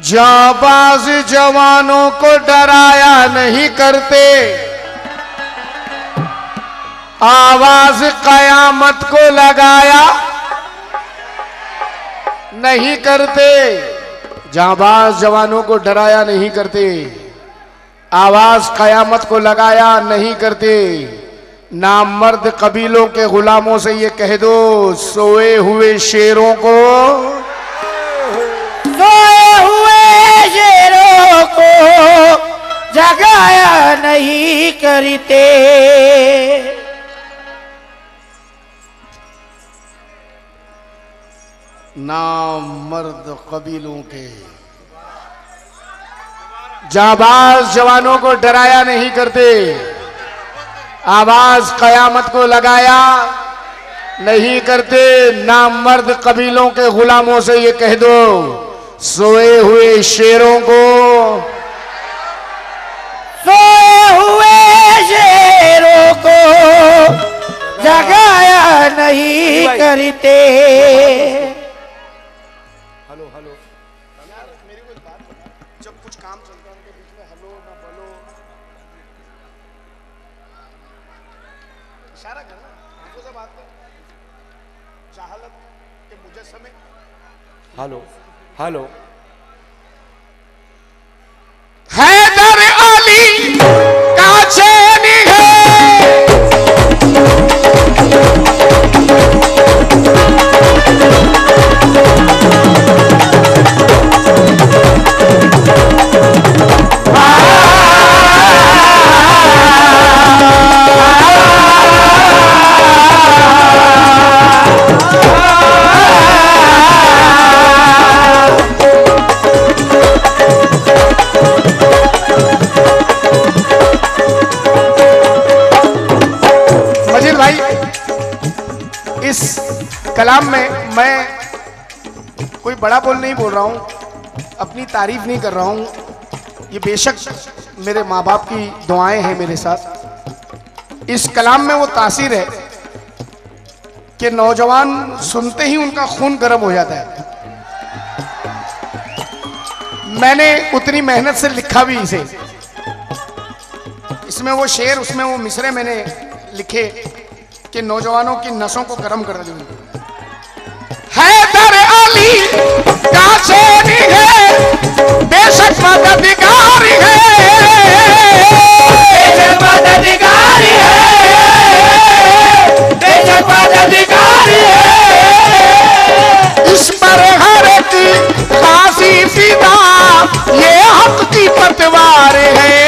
जाबाज जवानों को डराया नहीं करते, आवाज कयामत को लगाया नहीं करते। जाबाज जवानों को डराया नहीं करते, आवाज कयामत को लगाया नहीं करते। नामर्द कबीलों के गुलामों से ये कह दो, सोए हुए शेरों को, शेरों को जगाया नहीं करते। नामर्द कबीलों के जाबाज जवानों को डराया नहीं करते, आवाज कयामत को लगाया नहीं करते। नामर्द कबीलों के गुलामों से ये कह दो, सोए हुए शेरों को, सोए हुए शेरों को जगाया नहीं करते। हेलो हेलो यार, मेरी कोई बात बता, जब कुछ काम चलता है उनके बीच में हेलो ना बोलो, इशारा करना, आंखों से बात कर, जहालत के मुजस्समे। Hello hello. हैदर अली का चैनी है, कलाम में मैं कोई बड़ा बोल नहीं बोल रहा हूं, अपनी तारीफ नहीं कर रहा हूं। ये बेशक मेरे माँ बाप की दुआएं हैं मेरे साथ। इस कलाम में वो तासीर है कि नौजवान सुनते ही उनका खून गर्म हो जाता है। मैंने उतनी मेहनत से लिखा भी इसे, इसमें वो शेर, उसमें वो मिसरे मैंने लिखे कि नौजवानों की नसों को गर्म कर देंगे। हैदर अली का चैनी है, बेशक मददगारी है, बेशक मददगारी है, बेशक मददगारी है। इस पर हर की खासी फिदा, ये हक की पतवार है।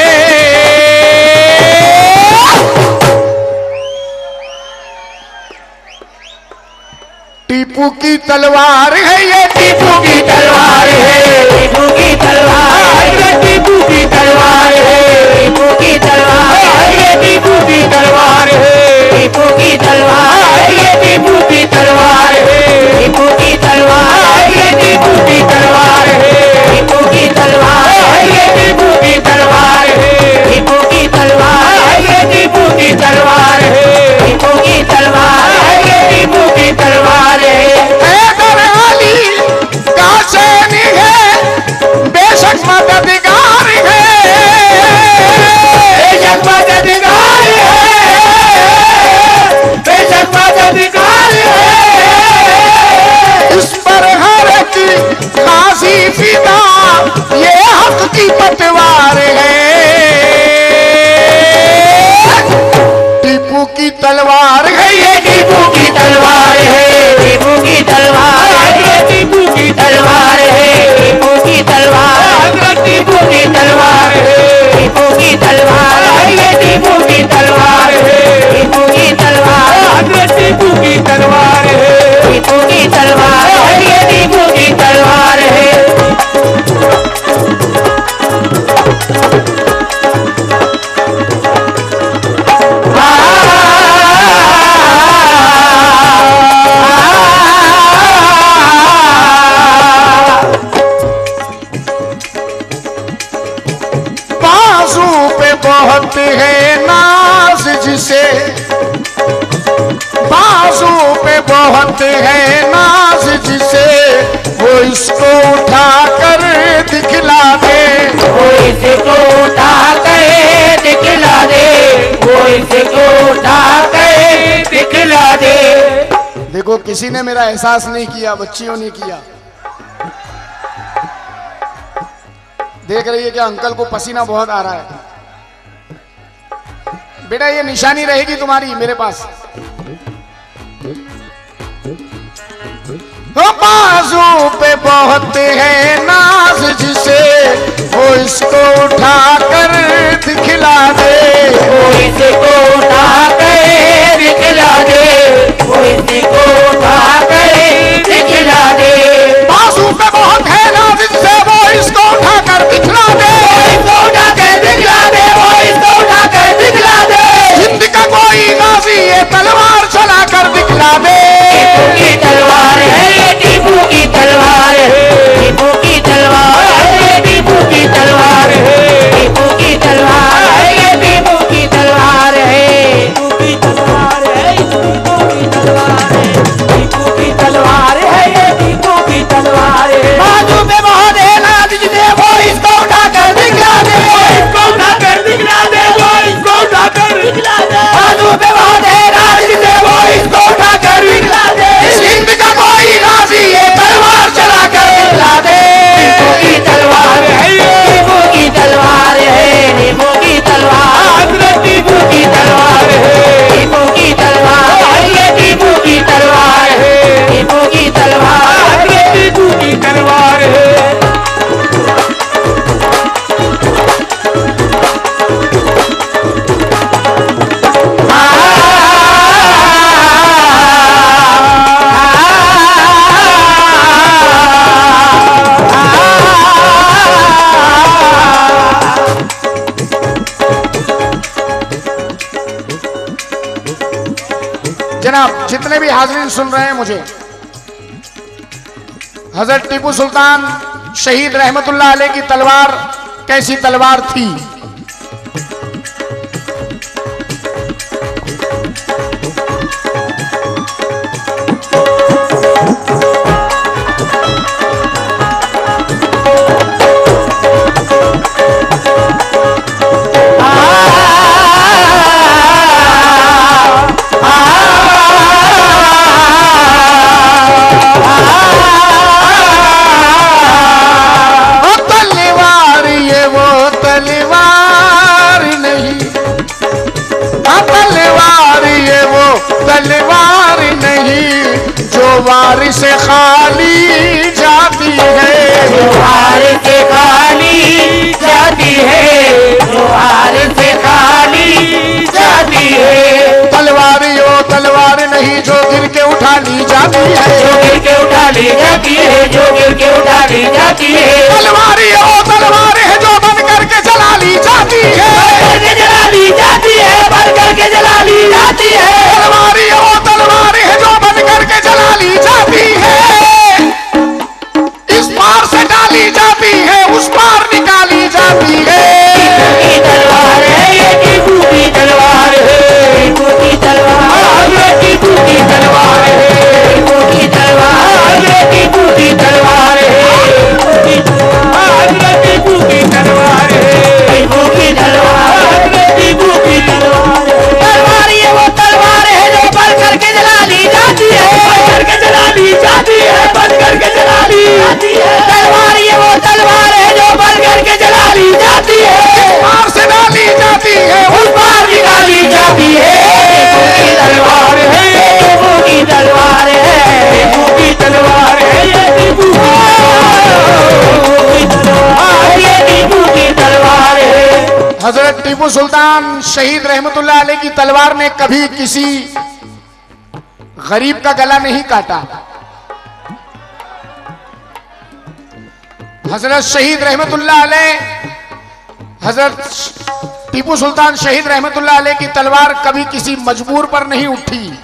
टीपू की तलवार है ये, टीपू की तलवार है, टीपू की तलवार है, टीपू की तलवार है, टीपू की तलवार है, टीपू की तलवार है, टीपू की तलवार है, टीपू की तलवार है, टीपू की तलवार है, टीपू की तलवार है, टीपू की तलवार है, टीपू की तलवार है, टीपू की तलवार है, टीपू की तलवार है, टीपू की तलवार है, टीपू की तलवार है। हैदर अली पटवार है, टीपू की तलवार है, ये टीपू की तलवार है, टीपू की तलवार है, टीपू की तलवार है, टीपू की तलवार, टीपू की तलवार है, टीपू की तलवार है, ये टीपू की तलवार है, टीपू की तलवार, टीपू की तलवार है, टीपू की तलवार है, ये टीपू की तलवार है। बाजू पे बहुत है नाज जिसे, बाजू पे बहुत है नाज जिसे, वो इसको उठा कर दिखला दे, वो इसको उठा कर दिखला दे, वो इसको उठा कर दिखला दे। देखो किसी ने मेरा एहसास नहीं किया, बच्चियों ने किया। देख रही है क्या अंकल को पसीना बहुत आ रहा है। बेटा ये निशानी रहेगी तुम्हारी मेरे पास। बाजू पे बहुत है नाज जिसे, वो इसको उठा कर दिखला दे, वो इसको उठा कर दिखला दे, वो इसको उठा कर दिखला दे। बाजू पे बहुत है नाज जिसे, वो इसको उठा कर दिखला दे, इसको उठा कर दिखला दे, वो इसको उठा कर दिखला दे। हिंद का कोई गाजी ये तलवार चला कर दिखला दे, टीपू की तलवार है, ये टीपू की तलवार है, टीपू की तलवार है, ये टीपू की तलवार है, टीपू की तलवार है, ये टीपू की तलवार है, टीपू की तलवार है, टीपू की तलवार है, टीपू की तलवार है, ये टीपू की तलवार है। बाजू पे बहुत है नाज जिसे, वो इसको उठा कर दिखला दे, वो इसको उठा कर दिखला दे, वो इसको उठा कर दिखला दे। बाजू पे बहुत है नाज जिसे, वो इसको उठा कर दिखला दे। हिंद का कोई गाजी ये तलवार चला कर दिखला दे, टीपू की तलवार है, टीपू की तलवार है, टीपू की तलवार, टीपू की तलवार है, टीपू की तलवार है, ये टीपू की तलवार है, टीपू की तलवार, टीपू की तलवार है। जनाब जितने भी हाजरीन सुन रहे हैं मुझे, हजरत टीपू सुल्तान शहीद रहमतुल्लाह अलैह की तलवार कैसी तलवार थी। तलवार ये वो तलवार नहीं, तलवार ये वो तलवार नहीं, जो वार से खाली जाती है, जो हार से खाली जाती है, जो हार से खाली जाती है। तलवार यो तलवार नहीं, जो गिर के उठा ली जाती है, जो गिर के उठा ली जाती है, जो गिर के उठा ली जाती है। तलवार यो तलवार है, जो बन करके जला ली जाती है, करके जला ली जाती है, बन करके जला ली जाती है। तलवार यो तलवार है, जो बन करके जला ली जाती है, इस पार से डाली जाती है, उस पार निकाली जाती है। टीपू की तलवार है, ये टीपू की तलवार है, टीपू की तलवार, ये टीपू की तलवार है, टीपू की तलवार, ये टीपू की तलवार है, टीपू की तलवार। हजरत टीपू सुल्तान शहीद रहमतुल्लाह अलैह की तलवार ने कभी किसी गरीब का गला नहीं काटा। हजरत शहीद रहमतुल्लाह अलैह, हजरत टीपू सुल्तान शहीद रहमतुल्लाह अलैह की तलवार कभी किसी मजबूर पर नहीं उठी,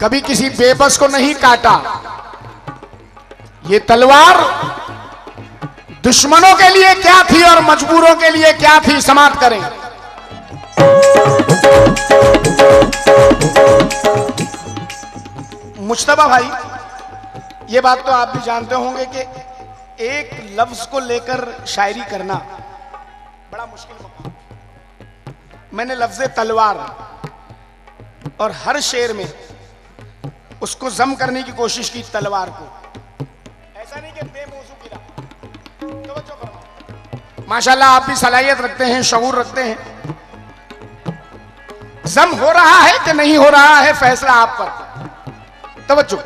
कभी किसी बेबस को नहीं काटा। ये तलवार दुश्मनों के लिए क्या थी और मजबूरों के लिए क्या थी, समाप्त करें। मुश्तबा भाई, ये बात तो आप भी जानते होंगे कि एक लफ्ज को लेकर शायरी करना बड़ा मुश्किल होता। मैंने लफ्ज तलवार और हर शेर में उसको जम करने की कोशिश की, तलवार को। ऐसा नहीं कि बेमौजू गिरा। तवज्जो करो, माशाल्लाह आप भी सलाहियत रखते हैं, शऊर रखते हैं। जम हो रहा है कि नहीं हो रहा है, फैसला आप पर। तवज्जो।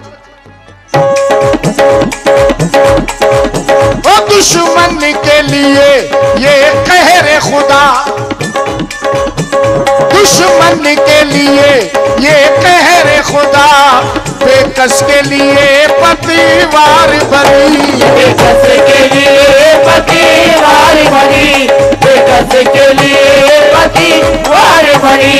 ओ दुश्मन के लिए ये कहरे खुदा, दुश्मन के लिए ये कहरे खुदा, बेकस के लिए पतिवार बनी, बेकस के लिए पतिवार बनी, बेकस के लिए पतिवार बनी।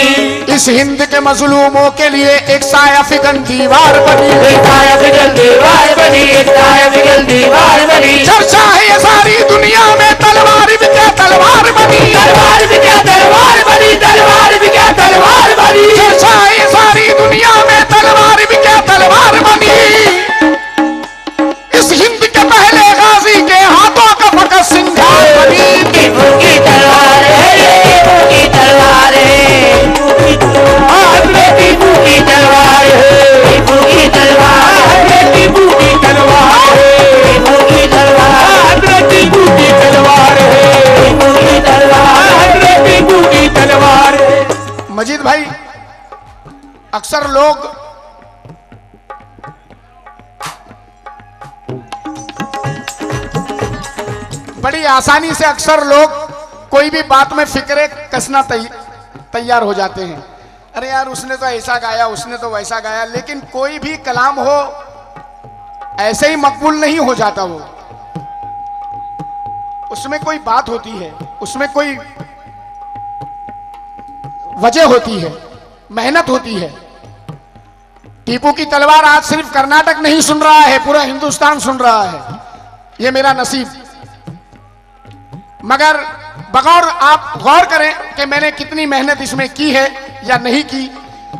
इस हिंद के मजलूमों के लिए एक साया फिगन दीवार बनी, एक साया फिगन दीवार बनी, एक साया फिगन दीवार बनी। चर्चा है ये सारी दुनिया में, तलवार भी क्या तलवार बनी, तलवार भी क्या तलवार बनी, तलवार भी क्या तलवार बनी। चर्चा है ये सारी दुनिया में, तलवार भी क्या तलवार बनी। इस हिंद के पहले गाजी के हाथों का फकत सिंगार बनी। टीपू की तलवार है, टीपू की तलवार है, टीपू की तलवार है, टीपू की तलवार है, टीपू की तलवार है, टीपू की तलवार है, टीपू की तलवार है, टीपू की तलवार है, टीपू की तलवार है। मजीद भाई, अक्सर लोग बड़ी आसानी से कोई भी बात में फिक्रे कसना तैयार हो जाते हैं। अरे यार उसने तो ऐसा गाया, उसने तो वैसा गाया, लेकिन कोई भी कलाम हो ऐसे ही मकबूल नहीं हो जाता। वो उसमें कोई बात होती है, उसमें कोई वजह होती है, मेहनत होती है। टीपू की तलवार आज सिर्फ कर्नाटक नहीं सुन रहा है, पूरा हिंदुस्तान सुन रहा है। ये मेरा नसीब। मगर बगौर आप गौर करें कि मैंने कितनी मेहनत इसमें की है या नहीं की,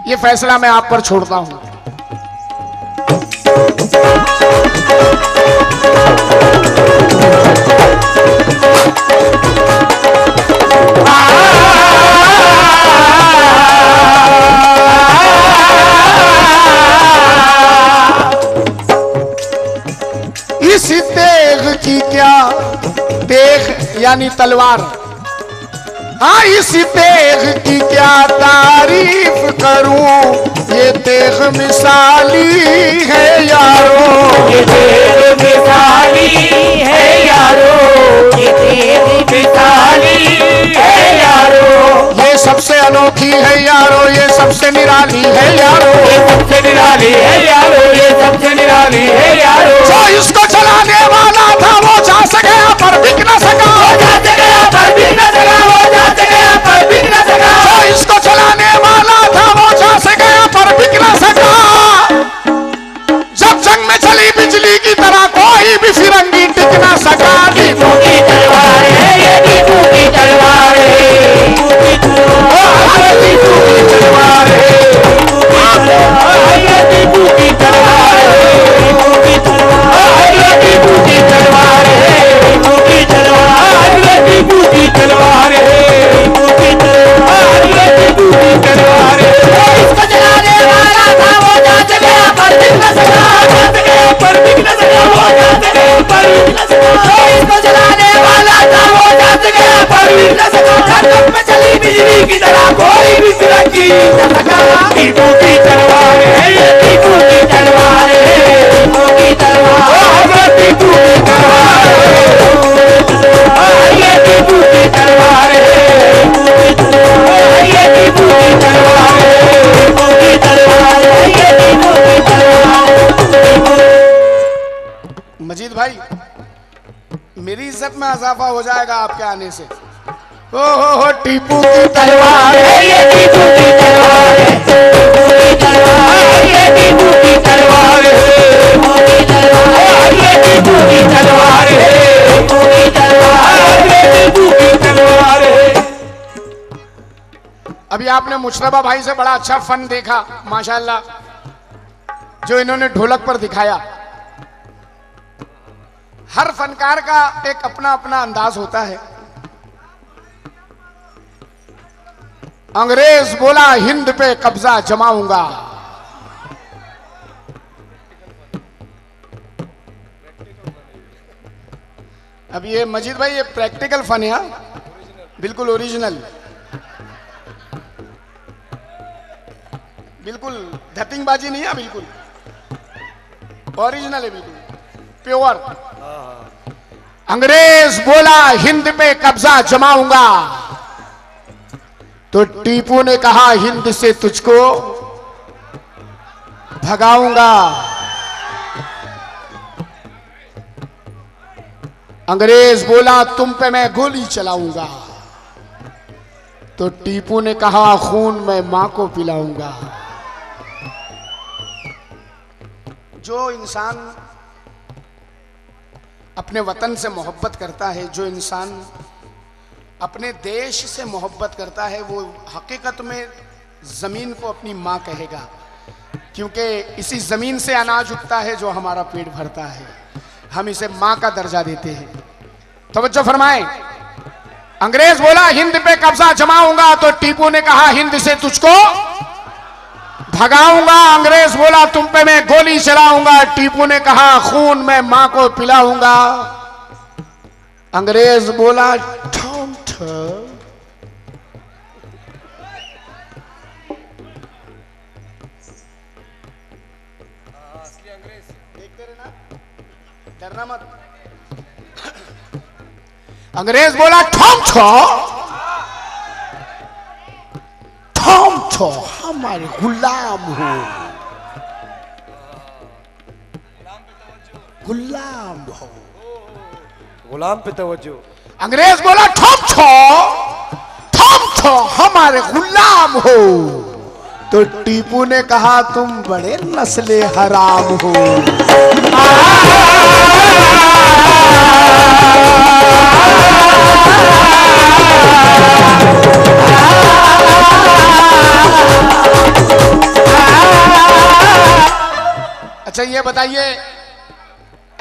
ये फैसला मैं आप पर छोड़ता हूं। इस तेग की क्या तेग यानी तलवार, हाँ इस तेग की क्या तारीफ करूं, ये तेग मिसाली है यारो, ये तेग मिसाली है यारो, ये तेग मिसाली है यारो। ये सबसे अनोखी है यारो, ये सबसे निराली है यारो, ये सबसे निराली है यारो, ये सबसे निराली है यारो। जो इसको चलाने वाला था वो जा सका पर बिक न सका, वो जा सका पर बिक न सका, वो जा सका पर बिक न सका। जो इसको चलाने वाला था वो जा सका पर बिक न सका। जब जंग में चली बिजली की तरह कोई भी फिरंगी टिक न सका। टीपू की तलवार है, ये टीपू की तलवार है, टीपू की तलवार है, ये टीपू की तलवार है, टीपू की तलवार है, टीपू की तलवार है, टीपू की तलवार है, टीपू की तलवार है, टीपू की तलवार है। इसको चलाने वाला था वो जा सका पर बिक न सका, जा सका पर बिक न सका, वो जा सका पर बिक न सका। इसको चलाने वाला था वो जा सका पर बिक न सका। जब में चली बिजली की तरह कोई भी फिरंगी न सका। टीपू की तलवार है, ये टीपू की तलवार है, टीपू की तलवार है, टीपू की तलवार है। इज्जत में इजाफा हो जाएगा आपके आने से। हो टीपू की तलवार है ये, टीपू की तलवार है, टीपू की तलवार है ये, टीपू की तलवार है, टीपू की तलवार है ये, टीपू की तलवार है, टीपू की तलवार है, टीपू की तलवार है। अभी आपने मुशर्रफ भाई से बड़ा अच्छा फन देखा माशाल्लाह, जो इन्होंने ढोलक पर दिखाया। हर फनकार का एक अपना अपना अंदाज होता है। अंग्रेज बोला हिंद पे कब्जा जमाऊंगा, अब ये मजीद भाई ये प्रैक्टिकल फन है, बिल्कुल ओरिजिनल, बिल्कुल धतिंगबाजी नहीं है, बिल्कुल ओरिजिनल है, बिल्कुल प्योर। अंग्रेज बोला हिंद पे कब्जा जमाऊंगा, तो टीपू ने कहा हिंद से तुझको भगाऊंगा। अंग्रेज बोला तुम पे मैं गोली चलाऊंगा, तो टीपू ने कहा खून मैं मां को पिलाऊंगा। जो इंसान अपने वतन से मोहब्बत करता है, जो इंसान अपने देश से मोहब्बत करता है, वो हकीकत में जमीन को अपनी माँ कहेगा, क्योंकि इसी जमीन से अनाज उगता है जो हमारा पेट भरता है। हम इसे माँ का दर्जा देते हैं। तवज्जो फरमाएं। अंग्रेज बोला हिंद पे कब्जा जमाऊंगा, तो टीपू ने कहा हिंद से तुझको भगाऊंगा। अंग्रेज बोला तुम पे मैं गोली चलाऊंगा, टीपू ने कहा खून मैं मां को पिलाऊंगा। अंग्रेज बोला ठम ठम, देखते रहना, डरना मत। अंग्रेज बोला ठम ठो, ठम ठो हमारे गुलाम हो, गुलाम हो, गुलाम पे तवज्जो। अंग्रेज बोला ठम ठो हमारे गुलाम हो, तो टीपू ने कहा तुम बड़े नस्ले हराम हो। अच्छा ये बताइए,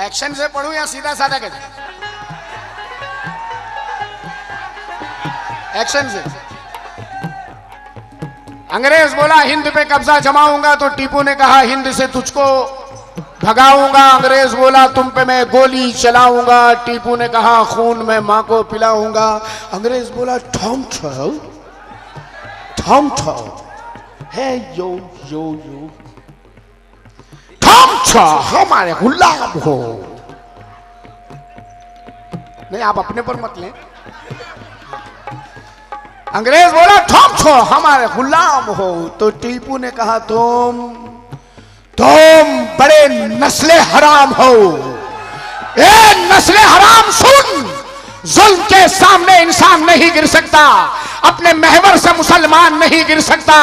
एक्शन से पढ़ूं या सीधा साधा कैसे? एक्शन से। अंग्रेज बोला हिंद पे कब्जा जमाऊंगा, तो टीपू ने कहा हिंद से तुझको भगाऊंगा। अंग्रेज बोला तुम पे मैं गोली चलाऊंगा, टीपू ने कहा खून मैं मां को पिलाऊंगा। अंग्रेज बोला ठम ठो है यो यो यो, ठम ठो हमारे गुलाम हो। नहीं आप अपने पर मत लें। अंग्रेज बोला ठम ठो हमारे गुलाम हो, तो टीपू ने कहा तुम बड़े नस्ले हराम हो। ए नस्ले हराम सुन, जुल्म के सामने इंसान नहीं गिर सकता, अपने महवर से मुसलमान नहीं गिर सकता।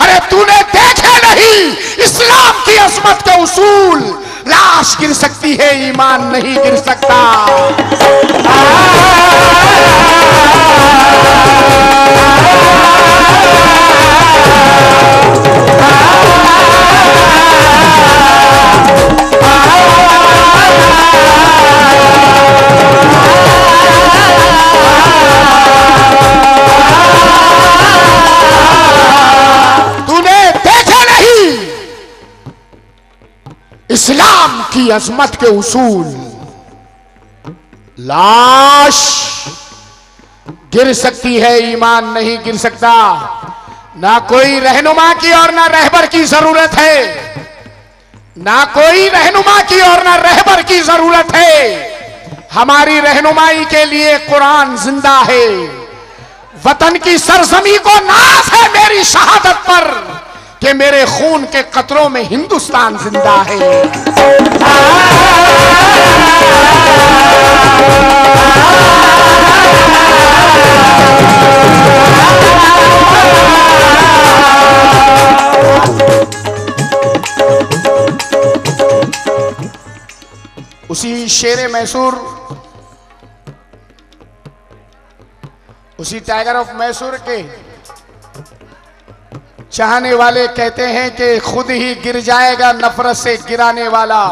अरे तूने देखे नहीं इस्लाम की अजमत के उसूल, लाश गिर सकती है ईमान नहीं गिर सकता। इस्लाम की अजमत के उसूल, लाश गिर सकती है ईमान नहीं गिर सकता। ना कोई रहनुमा की और ना रहबर की जरूरत है, ना कोई रहनुमा की और ना रहबर की जरूरत है। हमारी रहनुमाई के लिए कुरान जिंदा है। वतन की सरजमी को नाज है मेरी शहादत पर कि मेरे खून के कतरों में हिंदुस्तान जिंदा है। शेरे मैसूर, उसी टाइगर ऑफ मैसूर के चाहने वाले कहते हैं कि खुद ही गिर जाएगा नफरत से गिराने वाला,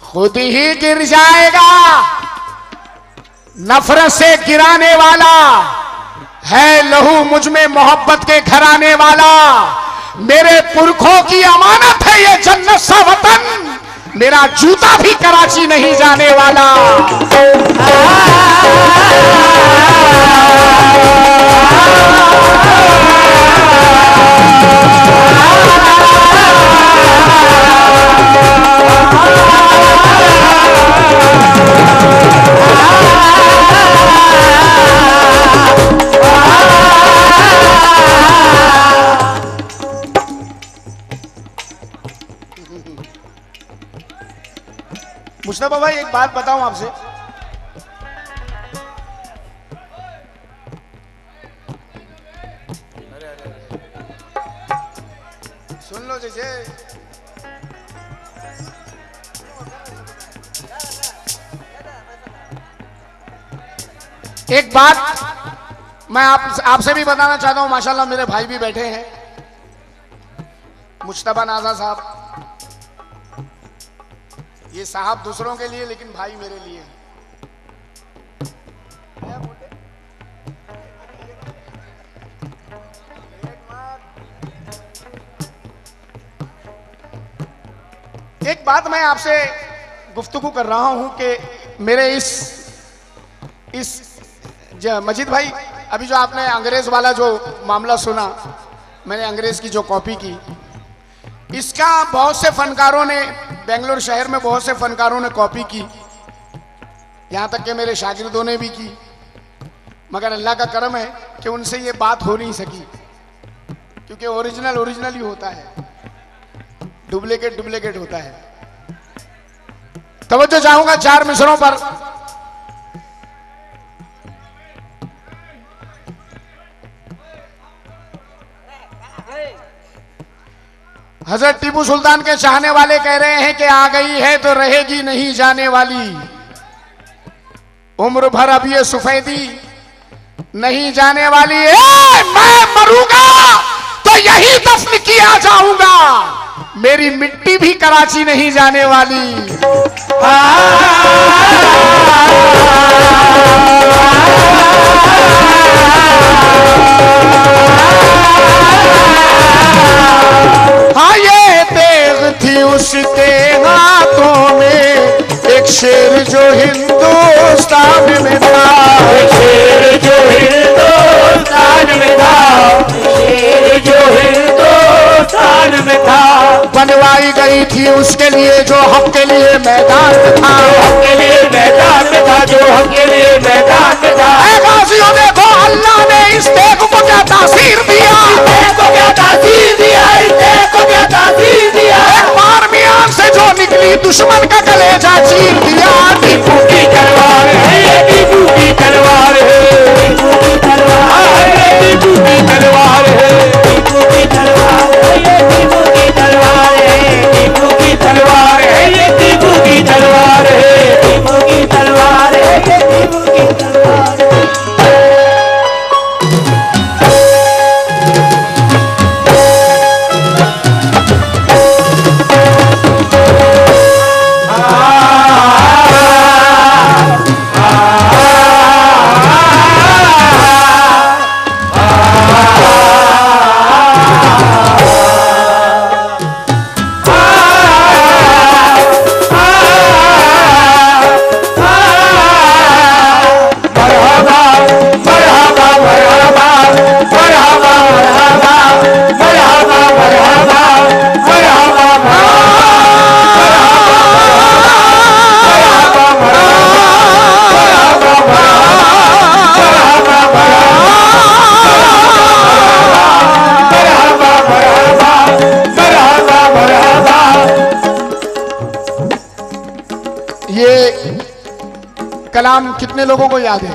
खुद ही गिर जाएगा नफरत से गिराने वाला, है लहू मुझ में मोहब्बत के घराने वाला, मेरे पुरखों की अमानत है ये जन्नत सा वतन, मेरा जूता भी कराची नहीं जाने वाला। मुस्तफा भाई एक बात बताऊं आपसे, सुन लो जैसे एक बात मैं आपसे भी बताना चाहता हूं। माशाल्लाह मेरे भाई भी बैठे हैं, मुस्तफा नाजा साहब। ये साहब दूसरों के लिए लेकिन भाई मेरे लिए। एक बात मैं आपसे गुफ्तगू कर रहा हूं कि मेरे इस मजीद भाई, अभी जो आपने अंग्रेज वाला जो मामला सुना, मैंने अंग्रेज की जो कॉपी की, इसका बहुत से फनकारों ने, बेंगलोर शहर में बहुत से फनकारों ने कॉपी की, यहां तक कि मेरे शागिर्दों ने भी की, मगर अल्लाह का करम है कि उनसे ये बात हो नहीं सकी, क्योंकि ओरिजिनल ओरिजिनल ही होता है, डुप्लीकेट डुप्लीकेट होता है। तवज्जो चाहूंगा 4 मिसरों पर। हजरत टीपू सुल्तान के चाहने वाले कह रहे हैं कि आ गई है तो रहेगी नहीं जाने वाली, उम्र भर अब ये सफेदी नहीं जाने वाली। मैं मरूंगा तो यही दफन किया जाऊंगा, मेरी मिट्टी भी कराची नहीं जाने वाली। हाँ ये तेग थी उसके हाथों में, एक शेर जो हिंदुस्तान में था, एक शेर जो हिंदुस्तान में था, शेर जो हिंदुस्तान में था। बनवाई गई थी उसके लिए जो हक के लिए मैदान में था, हक के लिए मैदान में था, जो हक के लिए मैदान में था। गाजियों देखो अल्लाह ने इस तेग को क्या तासीर दिया, इस तेग को क्या तासीर दिया, इस तेग को क्या तासीर दिया। एक बार मियान से जो निकली दुश्मन का कलेजा चीर दिया। टीपू की तलवार है ये, टीपू की तलवार है, टीपू की तलवार है, टीपू की तलवार है, टीपू की तलवार है ये, टीपू की तलवार है, टीपू की तलवार है ये, टीपू की तलवार है, टीपू की तलवार है ये, टीपू की तलवार है। कलाम कितने लोगों को याद है?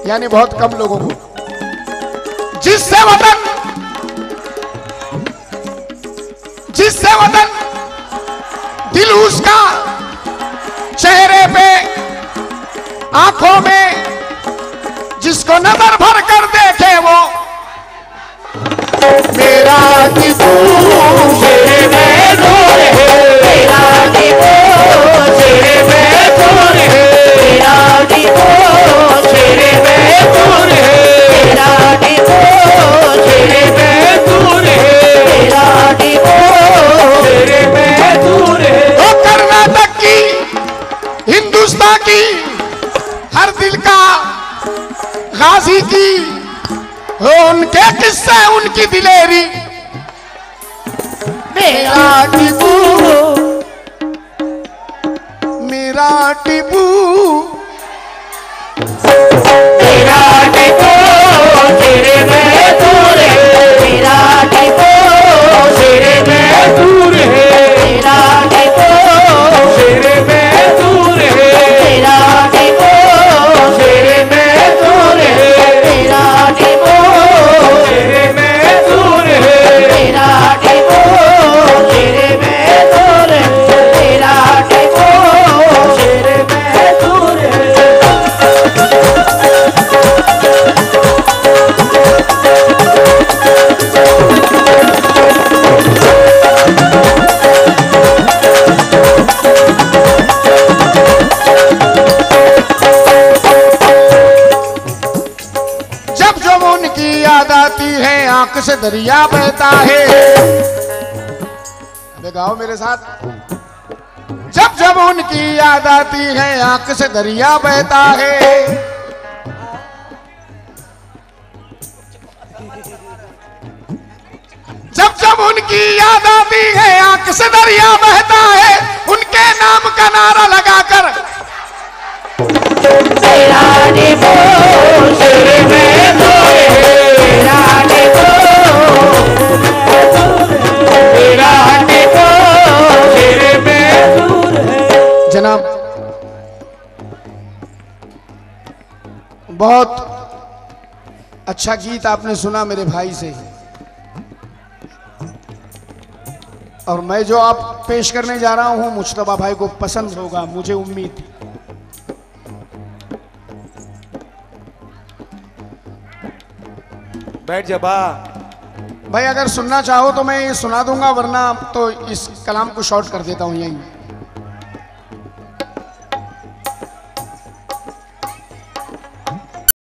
यानी बहुत कम लोगों को। जिससे वतन जिससे वतन दिल उसका चेहरे पे आंखों में जिसको नजर भर कर देखे वो मेरा टीपू तेरे में नूर है मेरा टीपू तेरे में नूर है मेरा टीपू तेरे में नूर है मेरा टीपू तेरे में नूर है मेरा टीपू तेरे में नूर है। वो कर्नाटक की हिंदुस्तान की हर दिल का गाजी की हो उनके किस्से उनकी दिलेरी मेरा टीपू मेरा टीपू मेरा टीपू तेरे में नूर है मेरा टीपू तेरे में नूर है मेरा टीपू तेरे में नूर है मेरा टीपू तेरे में नूर है मेरा टीपू तेरे में नूर है मेरा टीपू तेरे में नूर है मेरा टीपू तेरे में नूर है। जब जब उनकी याद आती है आंख से दरिया बहता है। अबे गाओ मेरे साथ। जब जब उनकी याद आती है आंख से दरिया बहता है। जब जब उनकी याद आती है आंख से दरिया बहता है। उनके नाम का नारा लगाकर मेरा टीपू तेरे में नूर है मेरा टीपू मेरा टीपू तेरे में नूर है। जनाब बहुत अच्छा गीत आपने सुना मेरे भाई से, और मैं जो आप पेश करने जा रहा हूं मुश्तबा भाई को पसंद होगा, मुझे उम्मीद थी। बैठ जा बा। भाई अगर सुनना चाहो तो मैं ये सुना दूंगा, वरना तो इस कलाम को शॉर्ट कर देता हूं यहीं।